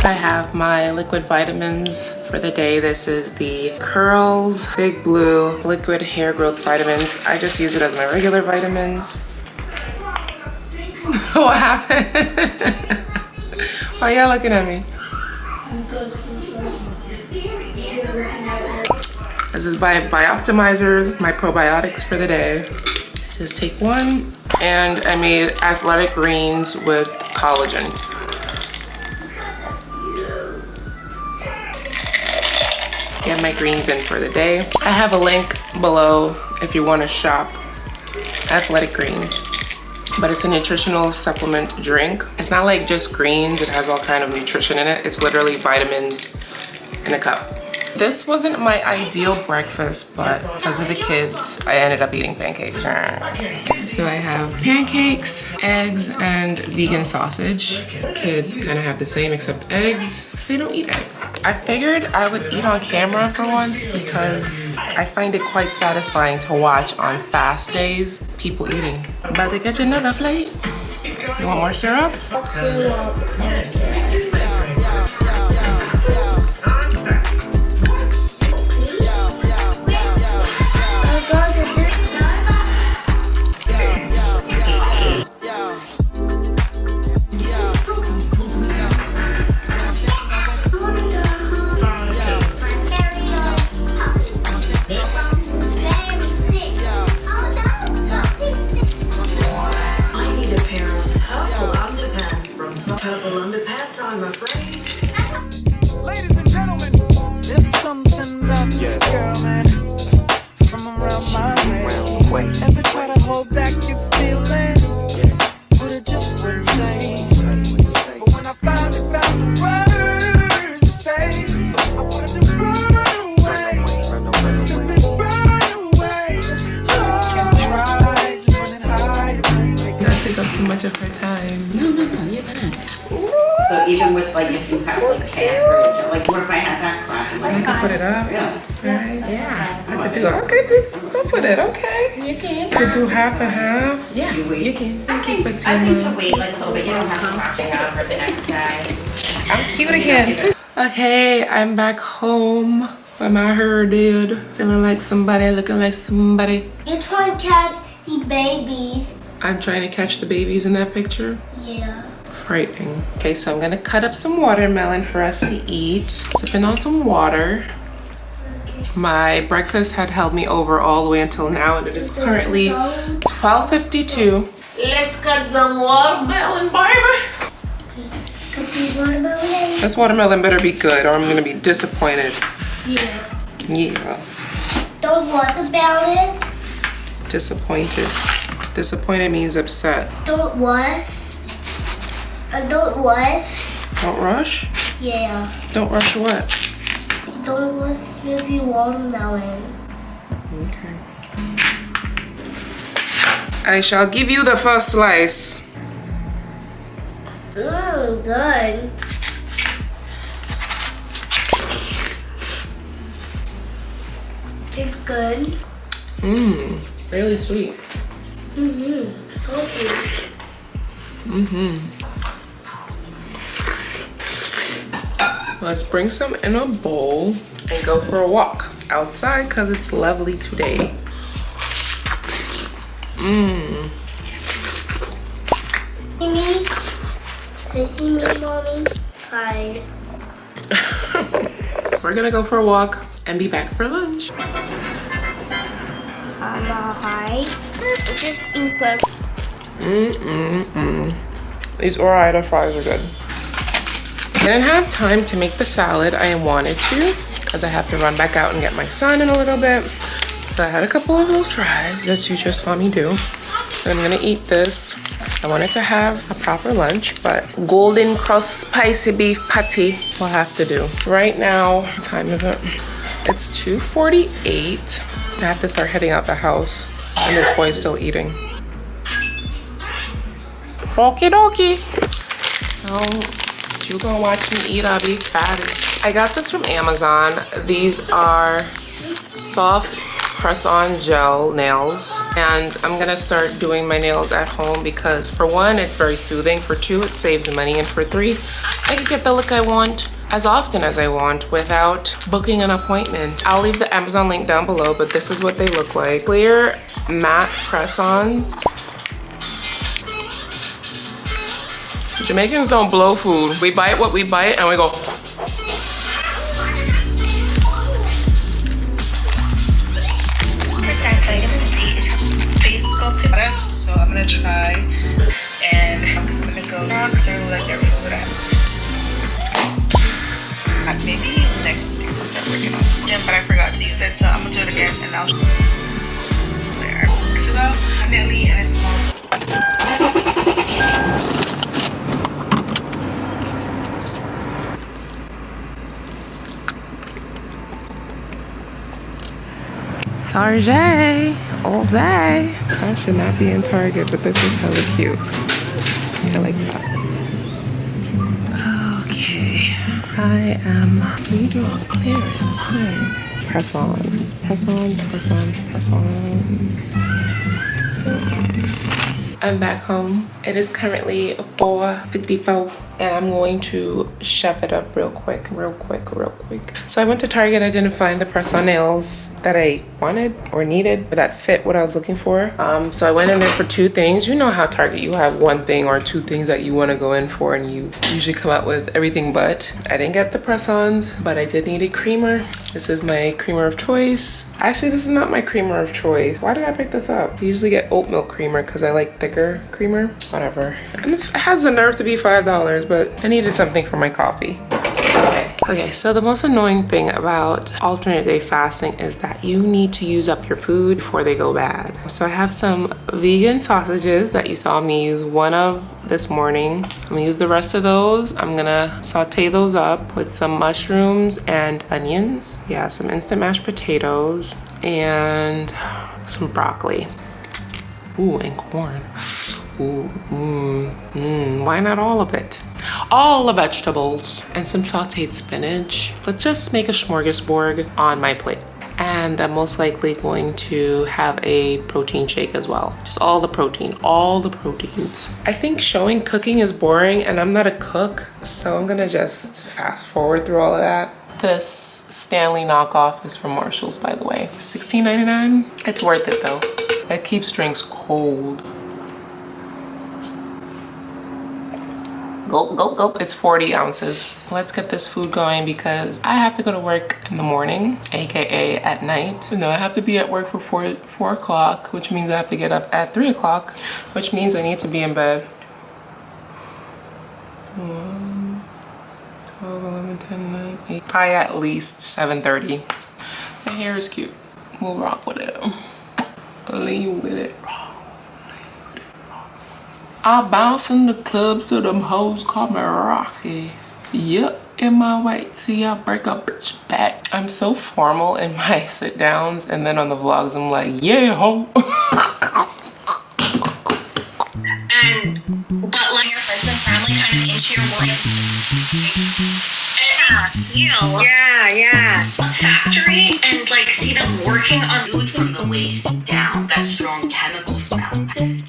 I have my liquid vitamins for the day. This is the Curls Big Blue Liquid Hair Growth Vitamins. I just use it as my regular vitamins. What happened? Why y'all looking at me? This is by Bioptimizers, my probiotics for the day. Just take one, and I made athletic greens with collagen. Get my greens in for the day. I have a link below if you want to shop athletic greens, but it's a nutritional supplement drink. It's not like just greens, it has all kind of nutrition in it. It's literally vitamins in a cup. This wasn't my ideal breakfast, but because of the kids, I ended up eating pancakes. So I have pancakes, eggs, and vegan sausage. Kids kind of have the same except eggs. They don't eat eggs. I figured I would eat on camera for once because I find it quite satisfying to watch on fast days people eating. About to get you another plate. You want more syrup? Ladies and gentlemen, there's something about this girl, man, from around my way. Ever try to hold back your feelings, but it just wouldn't say. But when I finally found the words to say, I wanted to run away, simply run away. Can't try to run and hide. Not take up too much of her time. No, you're not. So even with like if you have like average, like what if I had that crap? I can put it up. Yeah. Right? Yeah. I could do okay, do stuff with it, okay. You can. I could do half and half. Yeah, you can. I think I think to wait like a little bit, you don't have to wash it out for the next guy. I'm cute again. Okay, I'm back home where my hair did. Feeling like somebody, looking like somebody. You're trying to catch the babies. I'm trying to catch the babies in that picture. Yeah. Frightening. Okay, so I'm gonna cut up some watermelon for us to eat. Sipping on some water. My breakfast had held me over all the way until now, and it is currently 12:52. Let's cut some watermelon, baby. Cut the watermelon. This watermelon better be good, or I'm gonna be disappointed. Yeah. Yeah. Don't what about it? Disappointed. Disappointed means upset. Don't was. Don't was. Don't rush? Yeah. Don't rush what? Don't was maybe watermelon. Okay. I shall give you the first slice. Good. It's good. Mmm, really sweet. So sweet. Let's bring some in a bowl and go for a walk outside because it's lovely today. Mimi, can you see me, mommy? Hi. We're gonna go for a walk and be back for lunch. Hi. Just input. These Ore-Ida fries are good. I didn't have time to make the salad I wanted to because I have to run back out and get my son in a little bit. So I had a couple of those fries that you just saw me do. And I'm gonna eat this. I wanted to have a proper lunch, but golden crust spicy beef patty will have to do. Right now, what time is it? It's 2:48. I have to start heading out the house and this boy is still eating. Okie dokie. So you gonna watch me eat, I'll be fatty. I got this from Amazon. These are soft press-on gel nails, and I'm gonna start doing my nails at home because for one, it's very soothing, for two, it saves money, and for three, I can get the look I want as often as I want without booking an appointment. I'll leave the Amazon link down below, but this is what they look like. Clear matte press-ons. Jamaicans don't blow food. We bite what we bite and we go. Vitamin C is face sculpting products, so I'm gonna try, and because I'm gonna go because I really like their food. Maybe next week I'll start working on gym, but I forgot to use it, so I'm gonna do it again, and I'll where weeks ago, definitely, and it smells. Sarge all day. I should not be in Target, but this is hella cute. I like that. Okay, I am. These are on clearance. Hi. Press-ons, press-ons, press-ons, press-ons. I'm back home. It is currently 4:54 and I'm going to shove it up real quick. So I went to Target. I didn't find the press-on nails that I wanted or needed or that fit what I was looking for. So I went in there for two things. You know how Target, you have one thing or two things that you want to go in for and you usually come out with everything but. I didn't get the press-ons, but I did need a creamer. This is my creamer of choice. Actually, this is not my creamer of choice. Why did I pick this up? I usually get oat milk creamer because I like thicker creamer. Whatever. And it has the nerve to be $5, but I needed something for my coffee. Okay, so the most annoying thing about alternate day fasting is that you need to use up your food before they go bad. So I have some vegan sausages that you saw me use one of this morning. I'm gonna use the rest of those. I'm gonna saute those up with some mushrooms and onions. Yeah, some instant mashed potatoes and some broccoli. Ooh, and corn. Ooh, why not all of it? All the vegetables and some sauteed spinach. Let's just make a smorgasbord on my plate. And I'm most likely going to have a protein shake as well. Just all the protein, all the proteins. I think showing cooking is boring and I'm not a cook, so I'm gonna just fast forward through all of that. This Stanley knockoff is from Marshall's, by the way. $16.99. It's worth it though. It keeps drinks cold. Gulp, gulp, gulp. It's 40 ounces. Let's get this food going because I have to go to work in the morning, AKA at night. No, I have to be at work for 4 o'clock, which means I have to get up at 3 o'clock, which means I need to be in bed. 1, 12, 11, 10, 9, 8. By at least 7:30. The hair is cute. We'll rock with it. Lean with it. I bounce in the club so them hoes call me Rocky. Yep, in my way. See, I break a bitch back. I'm so formal in my sit downs and then on the vlogs I'm like, yeah, ho. And but like your friends and family kind of into your work. Yeah. Factory and like see them working on Food from the waist down, that strong chemical smell.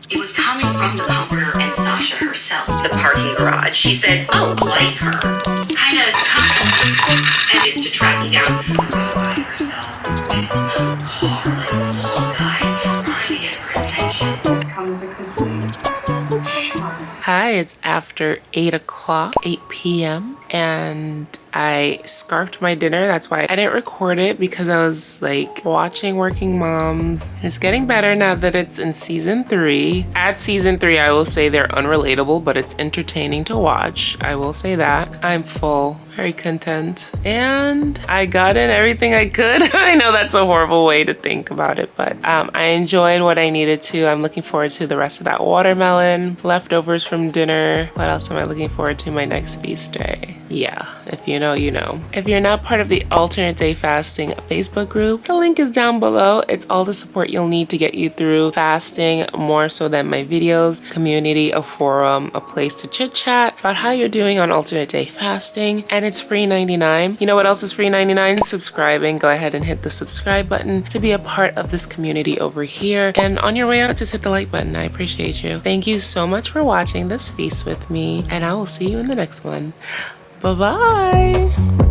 It was coming from the comforter and Sasha herself. the parking garage. She said, oh, Like her. Kinda and is to track me down by herself. It's some car like full of guys trying to get her attention. This comes a complete shock. Hi, it's after 8 o'clock, 8 p.m. and I scarfed my dinner. That's why I didn't record it because I was like watching Working Moms. It's getting better now that it's in season 3. At season 3, I will say they're unrelatable, but it's entertaining to watch. I will say that. I'm full, very content. And I got in everything I could. I know that's a horrible way to think about it, but I enjoyed what I needed to. I'm looking forward to the rest of that watermelon, leftovers from dinner. What else am I looking forward to my next feast day? Yeah, if you know, you know. If you're not part of the alternate day fasting Facebook group, the link is down below. It's all the support you'll need to get you through fasting, more so than my videos, community, a forum, a place to chit chat about how you're doing on alternate day fasting, and it's free 99. You know what else is free 99? Subscribing. Go ahead and hit the subscribe button to be a part of this community over here. And on your way out, just hit the like button. I appreciate you. Thank you so much for watching this feast with me, and I will see you in the next one. Bye-bye.